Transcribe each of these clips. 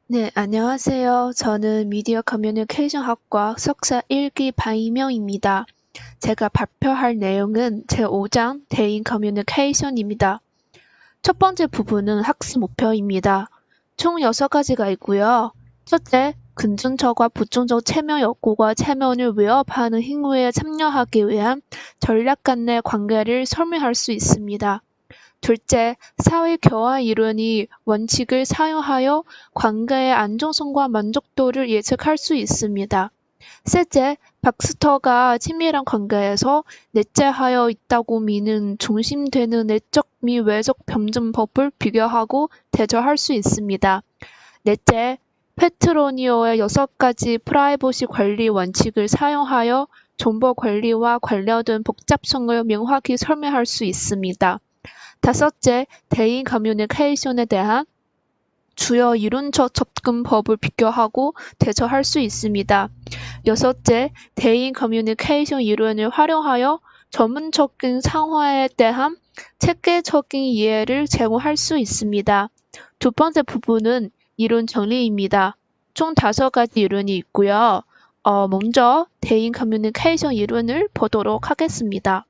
네, 안녕하세요. 저는 미디어 커뮤니케이션 학과 석사 1기 박이명입니다. 제가 발표할 내용은 제5장 대인 커뮤니케이션입니다. 첫 번째 부분은 학습 목표입니다. 총 6가지가 있고요. 첫째, 긍정적과 부정적 체면 욕구가 체면을 위협하는 행위에 참여하기 위한 전략 간의 관계를 설명할 수 있습니다. 둘째, 사회 교화 이론이 원칙을 사용하여 관계의 안정성과 만족도를 예측할 수 있습니다. 셋째, 박스터가 친밀한 관계에서 내재하여 있다고 미는 중심되는 내적 및 외적 변증법을 비교하고 대조할 수 있습니다. 넷째, 페트로니오의 6가지 프라이버시 관리 원칙을 사용하여 정보 관리와 관련된 복잡성을 명확히 설명할 수 있습니다. 다섯째, 대인 커뮤니케이션에 대한 주요 이론적 접근법을 비교하고 대처할 수 있습니다. 여섯째, 대인 커뮤니케이션 이론을 활용하여 전문적인 상황에 대한 체계적인 이해를 제공할 수 있습니다. 두 번째 부분은 이론 정리입니다. 총 5가지 이론이 있고요. 먼저 대인 커뮤니케이션 이론을 보도록 하겠습니다.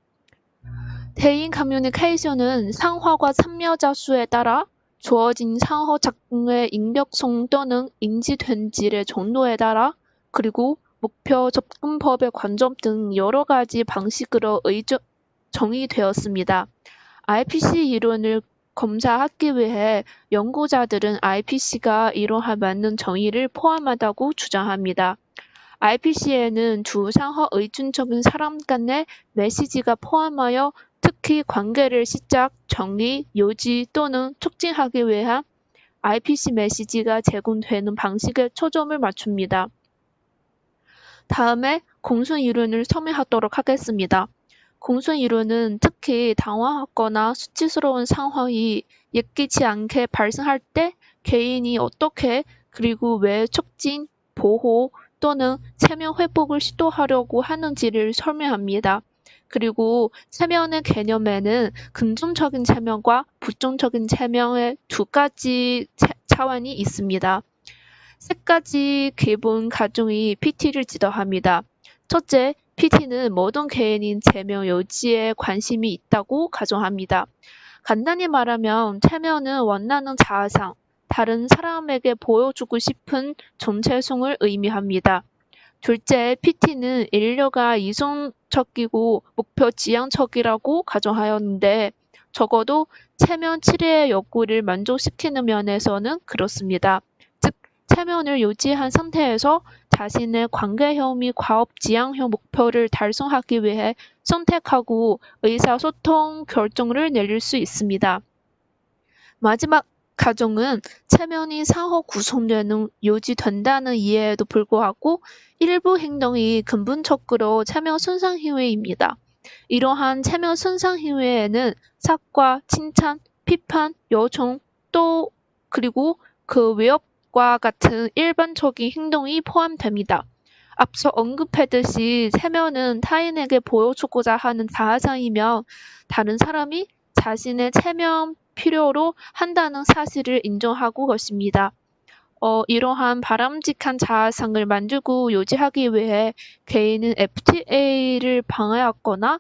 대인 커뮤니케이션은 상황과 참여자 수에 따라 주어진 상호 작품의 인격성 또는 인지된질의 정도에 따라 그리고 목표 접근법의 관점 등 여러 가지 방식으로 정의되었습니다. IPC 이론을 검사하기 위해 연구자들은 IPC가 이러한 맞는 정의를 포함하다고 주장합니다. IPC에는 두 상호 의존적인 사람 간의 메시지가 포함하여 특히 관계를 시작, 정리, 유지 또는 촉진하기 위한 IPC 메시지가 제공되는 방식에 초점을 맞춥니다. 다음에 공순 이론을 설명하도록 하겠습니다. 공순 이론은 특히 당황하거나 수치스러운 상황이 예기치 않게 발생할 때 개인이 어떻게 그리고 왜 촉진, 보호 또는 체면 회복을 시도하려고 하는지를 설명합니다. 그리고 체면의 개념에는 긍정적인 체면과 부정적인 체면의 2가지 차원이 있습니다. 3가지 기본 가정이 PT를 지도합니다. 첫째, PT는 모든 개인인 체면 유지에 관심이 있다고 가정합니다. 간단히 말하면 체면은 원하는 자아상, 다른 사람에게 보여주고 싶은 정체성을 의미합니다. 둘째, PT는 인류가 이성적이고 목표 지향적이라고 가정하였는데 적어도 체면 치레의 욕구를 만족시키는 면에서는 그렇습니다. 즉, 체면을 유지한 상태에서 자신의 관계형 및 과업 지향형 목표를 달성하기 위해 선택하고 의사소통 결정을 내릴 수 있습니다. 마지막 가정은 체면이 상호 구성되는 유지된다는 이해에도 불구하고 일부 행동이 근본적으로 체면 손상 행위입니다. 이러한 체면 손상 행위에는 사과, 칭찬, 비판, 요청, 또 그리고 그 위협과 같은 일반적인 행동이 포함됩니다. 앞서 언급했듯이 체면은 타인에게 보여주고자 하는 자아상이며 다른 사람이 자신의 체면 필요로 한다는 사실을 인정하고 것입니다. 이러한 바람직한 자아상을 만들고 유지하기 위해 개인은 FTA를 방해하거나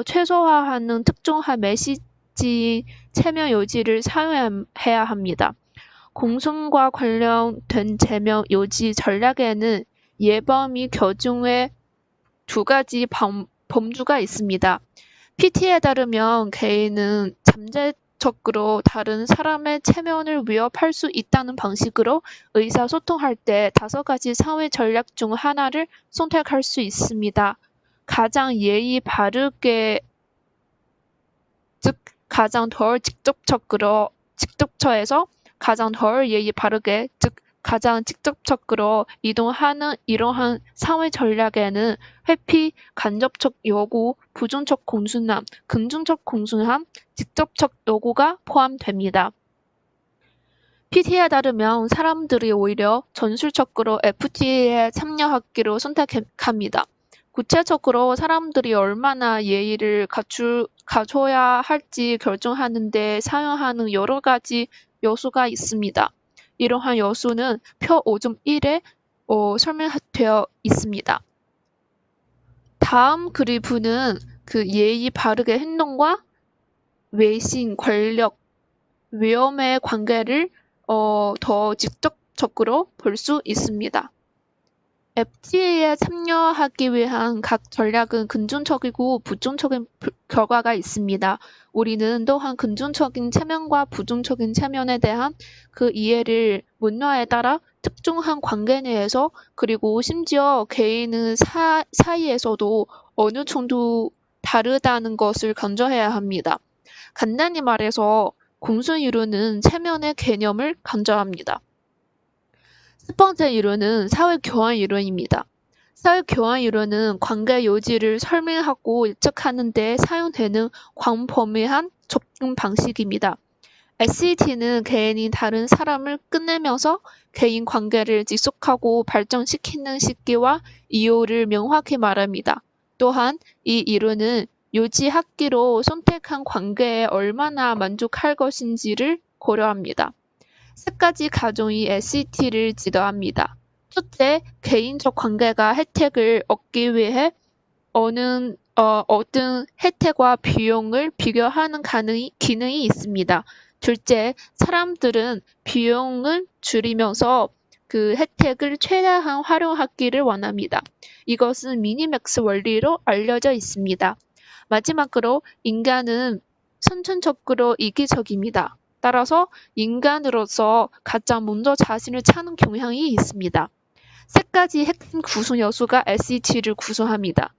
최소화하는 특정한 메시지 체면 유지를 사용해야 합니다. 공성과 관련된 체면 유지 전략에는 예방 및 교정의 2가지 범주가 있습니다. PT에 따르면 개인은 잠재적으로 다른 사람의 체면을 위협할 수 있다는 방식으로 의사소통할 때 5가지 사회 전략 중 하나를 선택할 수 있습니다. 가장 예의 바르게, 즉 가장 덜 직접처에서 가장 덜 예의 바르게, 즉 가장 직접적으로 이동하는 이러한 사회 전략에는 회피, 간접적 요구, 부정적 공순함, 긍정적 공순함, 직접적 요구가 포함됩니다. PT에 따르면 사람들이 오히려 전술적으로 FTA에 참여하기로 선택합니다. 구체적으로 사람들이 얼마나 예의를 갖춰야 할지 결정하는 데 사용하는 여러 가지 요소가 있습니다. 이러한 요소는 표 5.1에 설명되어 있습니다. 다음 그래프는 그 예의 바르게 행동과 외신, 권력, 위험의 관계를 더 직접적으로 볼 수 있습니다. FTA에 참여하기 위한 각 전략은 긍정적이고 부정적인 결과가 있습니다. 우리는 또한 긍정적인 체면과 부정적인 체면에 대한 그 이해를 문화에 따라 특정한 관계 내에서 그리고 심지어 개인의 사이에서도 어느 정도 다르다는 것을 강조해야 합니다. 간단히 말해서 공순이론은 체면의 개념을 강조합니다. 첫 번째 이론은 사회교환 이론입니다. 사회교환 이론은 관계 요지를 설명하고 예측하는 데 사용되는 광범위한 접근 방식입니다. SET는 개인이 다른 사람을 끝내면서 개인 관계를 지속하고 발전시키는 시기와 이유를 명확히 말합니다. 또한 이 이론은 요지학기로 선택한 관계에 얼마나 만족할 것인지를 고려합니다. 세 가지 가정이 SET를 지도합니다. 첫째, 개인적 관계가 혜택을 얻기 위해 얻은 혜택과 비용을 비교하는 기능이 있습니다. 둘째, 사람들은 비용을 줄이면서 그 혜택을 최대한 활용하기를 원합니다. 이것은 미니맥스 원리로 알려져 있습니다. 마지막으로 인간은 선천적으로 이기적입니다. 따라서 인간으로서 가장 먼저 자신을 찾는 경향이 있습니다. 세 가지 핵심 구성 요소가 SET를 구성합니다.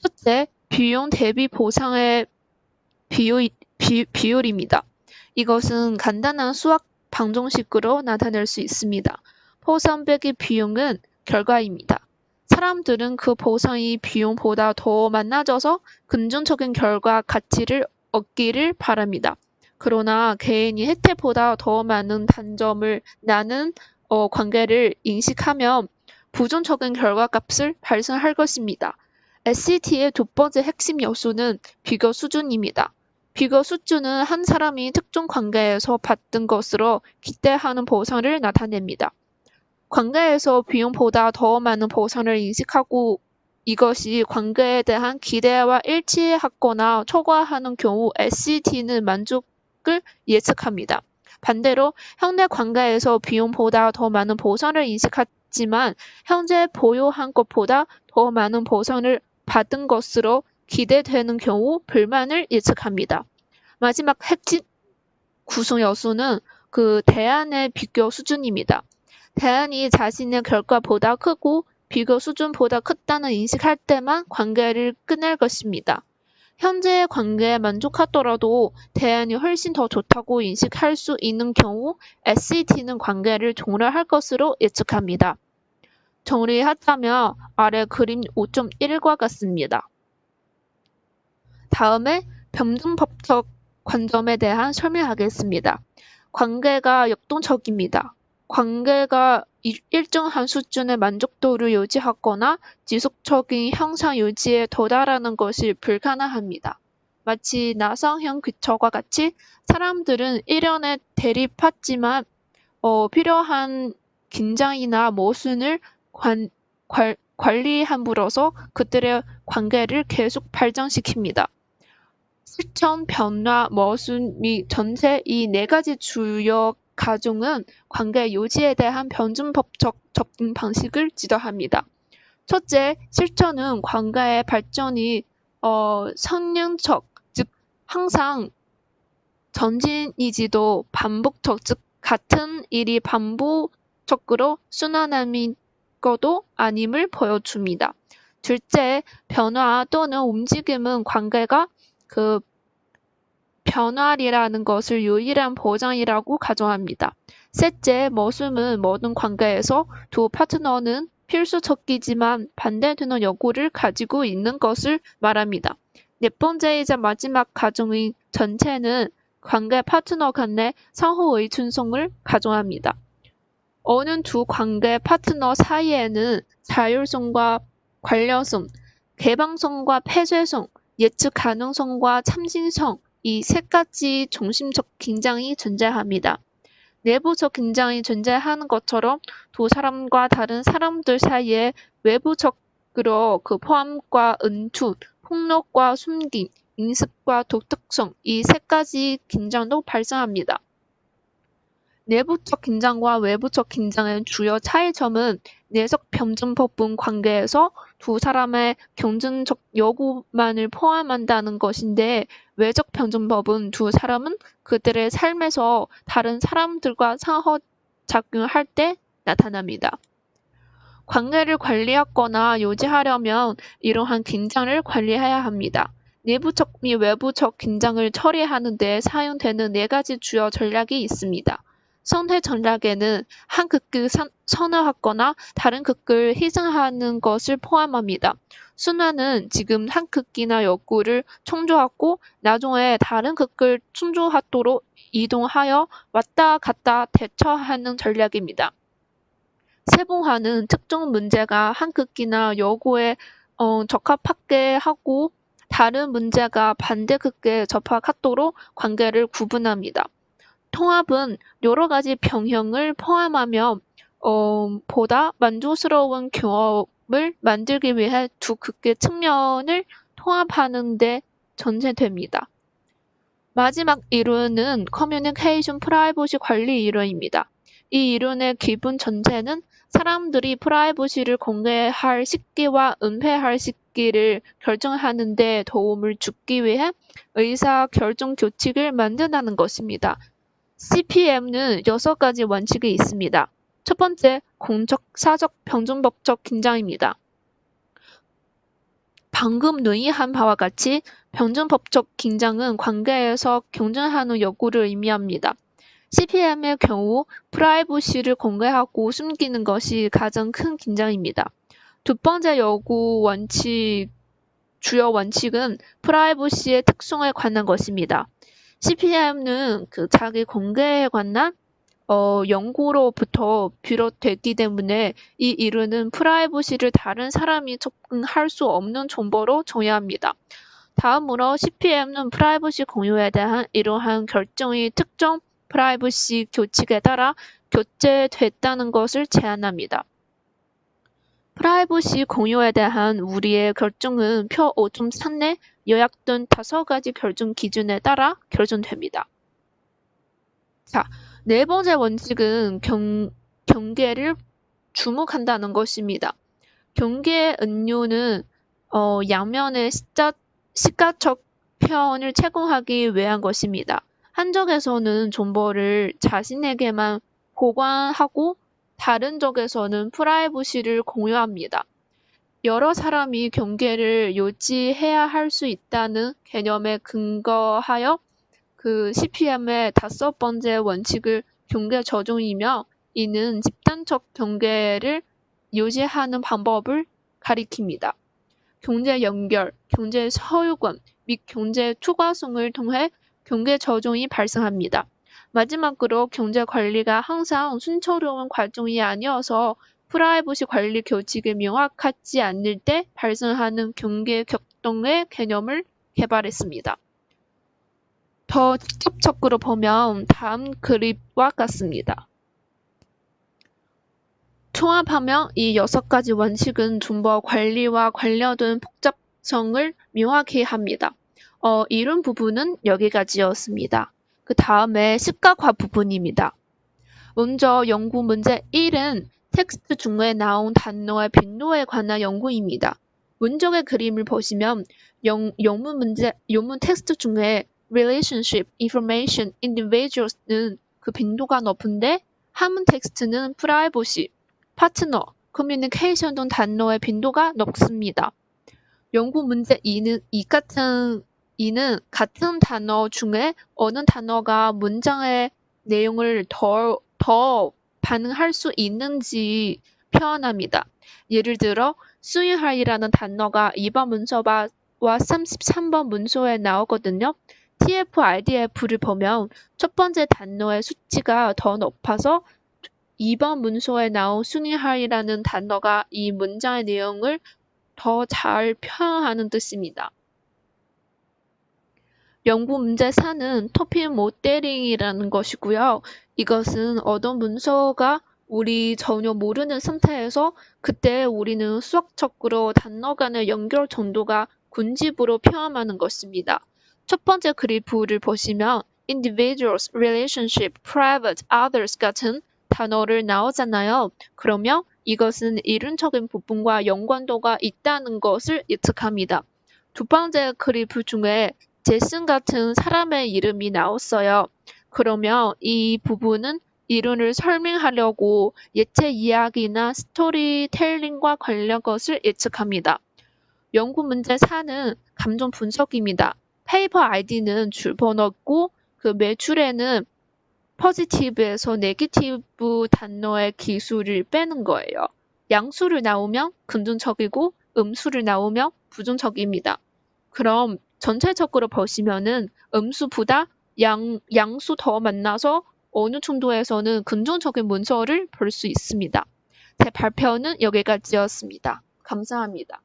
첫째, 비용 대비 보상의 비율입니다. 이것은 간단한 수학 방정식으로 나타낼 수 있습니다. 보상 빼기 비용은 결과입니다. 사람들은 그 보상이 비용보다 더 많아져서 긍정적인 결과 가치를 얻기를 바랍니다. 그러나 개인이 혜택보다 더 많은 단점을 나는 관계를 인식하면 부정적인 결과값을 발생할 것입니다. SET의 두 번째 핵심 요소는 비교 수준입니다. 비교 수준은 한 사람이 특정 관계에서 받은 것으로 기대하는 보상을 나타냅니다. 관계에서 비용보다 더 많은 보상을 인식하고 이것이 관계에 대한 기대와 일치하거나 초과하는 경우 SET는 만족을 예측합니다. 반대로 현대 관계에서 비용보다 더 많은 보상을 인식하지만 현재 보유한 것보다 더 많은 보상을 받은 것으로 기대되는 경우 불만을 예측합니다. 마지막 핵심 구성 요소는 그 대안의 비교 수준입니다. 대안이 자신의 결과보다 크고 비교 수준보다 크다는 인식할 때만 관계를 끊을 것입니다. 현재의 관계에 만족하더라도 대안이 훨씬 더 좋다고 인식할 수 있는 경우 SET는 관계를 종료할 것으로 예측합니다. 정리하자면 아래 그림 5.1과 같습니다. 다음에 변증법적 관점에 대한 설명하겠습니다. 관계가 역동적입니다. 관계가 일정한 수준의 만족도를 유지하거나 지속적인 형상 유지에 도달하는 것이 불가능합니다. 마치 나성형 귀처과 같이 사람들은 일련의 대립하지만 필요한 긴장이나 모순을 관리함으로써 그들의 관계를 계속 발전시킵니다. 실천, 변화, 모순 및 전체 이 네 가지 주요 가중은 관계 유지에 대한 변증법적 접근 방식을 지도합니다. 첫째, 실천은 관계의 발전이 선행적, 즉 항상 전진이지도 반복적, 즉 같은 일이 반복적으로 순환하는 것도 아님을 보여줍니다. 둘째, 변화 또는 움직임은 관계가 그 변화리라는 것을 유일한 보장이라고 가정합니다. 셋째, 모순은 모든 관계에서 두 파트너는 필수적이지만 반대되는 요구를 가지고 있는 것을 말합니다. 네 번째이자 마지막 가정의 전체는 관계 파트너 간의 상호 의존성을 가정합니다. 어느 두 관계 파트너 사이에는 자율성과 관련성, 개방성과 폐쇄성, 예측 가능성과 참신성 이 세 가지 중심적 긴장이 존재합니다. 내부적 긴장이 존재하는 것처럼 두 사람과 다른 사람들 사이에 외부적으로 그 포함과 은투, 폭력과 숨김, 인습과 독특성 이 세 가지 긴장도 발생합니다. 내부적 긴장과 외부적 긴장의 주요 차이점은 내적 변증법분 관계에서 두 사람의 경쟁적 요구만을 포함한다는 것인데 외적 변증법은 두 사람은 그들의 삶에서 다른 사람들과 상호작용할 때 나타납니다. 관계를 관리하거나 유지하려면 이러한 긴장을 관리해야 합니다. 내부적 및 외부적 긴장을 처리하는 데 사용되는 네 가지 주요 전략이 있습니다. 선회 전략에는 한 극을 선호하거나 다른 극을 희생하는 것을 포함합니다. 순환은 지금 한 극이나 욕구를 청조하고 나중에 다른 극을 충족하도록 이동하여 왔다 갔다 대처하는 전략입니다. 세분화는 특정 문제가 한 극이나 요구에 적합하게 하고 다른 문제가 반대 극에 적합하도록 관계를 구분합니다. 통합은 여러 가지 병형을 포함하며 보다 만족스러운 경험을 만들기 위해 두 극의 측면을 통합하는 데 전제됩니다. 마지막 이론은 커뮤니케이션 프라이버시 관리 이론입니다. 이 이론의 기본 전제는 사람들이 프라이버시를 공개할 시기와 은폐할 시기를 결정하는 데 도움을 주기 위해 의사 결정 규칙을 만든다는 것입니다. CPM는 6가지 원칙이 있습니다. 첫 번째, 공적, 사적, 병정법적 긴장입니다. 방금 논의한 바와 같이 병정법적 긴장은 관계에서 경쟁하는 요구를 의미합니다. CPM의 경우 프라이버시를 공개하고 숨기는 것이 가장 큰 긴장입니다. 두 번째 주요 원칙은 프라이버시의 특성에 관한 것입니다. CPM은 자기 공개에 관한 연구로부터 비롯됐기 때문에 이 이론은 프라이버시를 다른 사람이 접근할 수 없는 정보로 정의합니다. 다음으로 CPM은 프라이버시 공유에 대한 이러한 결정이 특정 프라이버시 규칙에 따라 교체됐다는 것을 제안합니다. 프라이버시 공유에 대한 우리의 결정은 표 5.3에 요약된 5가지 결정 기준에 따라 결정됩니다. 자, 네 번째 원칙은 경계를 주목한다는 것입니다. 경계의 은유는 양면의 시가적 표현을 제공하기 위한 것입니다. 한쪽에서는 정보를 자신에게만 보관하고 다른 쪽에서는 프라이버시를 공유합니다. 여러 사람이 경계를 유지해야 할 수 있다는 개념에 근거하여 CPM의 5번째 원칙을 경계 조정이며 이는 집단적 경계를 유지하는 방법을 가리킵니다. 경제 연결, 경제 소유권 및 경제 추가성을 통해 경계 조정이 발생합니다. 마지막으로 경제 관리가 항상 순조로운 과정이 아니어서 프라이버시 관리 규칙이 명확하지 않을 때 발생하는 경계 격동의 개념을 개발했습니다. 더 직접적으로 보면 다음 그림과 같습니다. 종합하면 이 6가지 원칙은 정보 관리와 관련된 복잡성을 명확히 합니다. 이런 부분은 여기까지였습니다. 그 다음에 시각화 부분입니다. 먼저 연구 문제 1은 텍스트 중에 나온 단어의 빈도에 관한 연구입니다. 문적의 그림을 보시면 영문 텍스트 중에 relationship, information, individuals는 그 빈도가 높은데 한문 텍스트는 privacy, 파트너, communication 등 단어의 빈도가 높습니다. 연구 문제 2는 같은 단어 중에 어느 단어가 문장의 내용을 더 반응할 수 있는지 표현합니다. 예를 들어 수행할이라는 단어가 2번 문서와 33번 문서에 나오거든요. TF-IDF를 보면 첫 번째 단어의 수치가 더 높아서 2번 문서에 나온 수행할이라는 단어가 이 문장의 내용을 더 잘 표현하는 뜻입니다. 연구 문제 4는 토픽 모델링이라는 것이고요. 이것은 어떤 문서가 우리 전혀 모르는 상태에서 그때 우리는 수학적으로 단어 간의 연결 정도가 군집으로 표현하는 것입니다. 첫 번째 그래프를 보시면 individuals, relationship, private, others 같은 단어를 나오잖아요. 그러면 이것은 이론적인 부분과 연관도가 있다는 것을 예측합니다. 두 번째 그래프 중에 제슨 같은 사람의 이름이 나왔어요. 그러면 이 부분은 이론을 설명하려고 예체 이야기나 스토리텔링과 관련 것을 예측합니다. 연구 문제 4는 감정 분석입니다. 페이퍼 아이디는 줄번호고 그 매출에는 포지티브에서 네게티브 단어의 기수를 빼는 거예요. 양수를 나오면 긍정적이고 음수를 나오면 부정적입니다. 그럼 전체적으로 보시면은 음수보다 양수 더 많아서 어느 정도에서는 긍정적인 문서를 볼 수 있습니다. 제 발표는 여기까지였습니다. 감사합니다.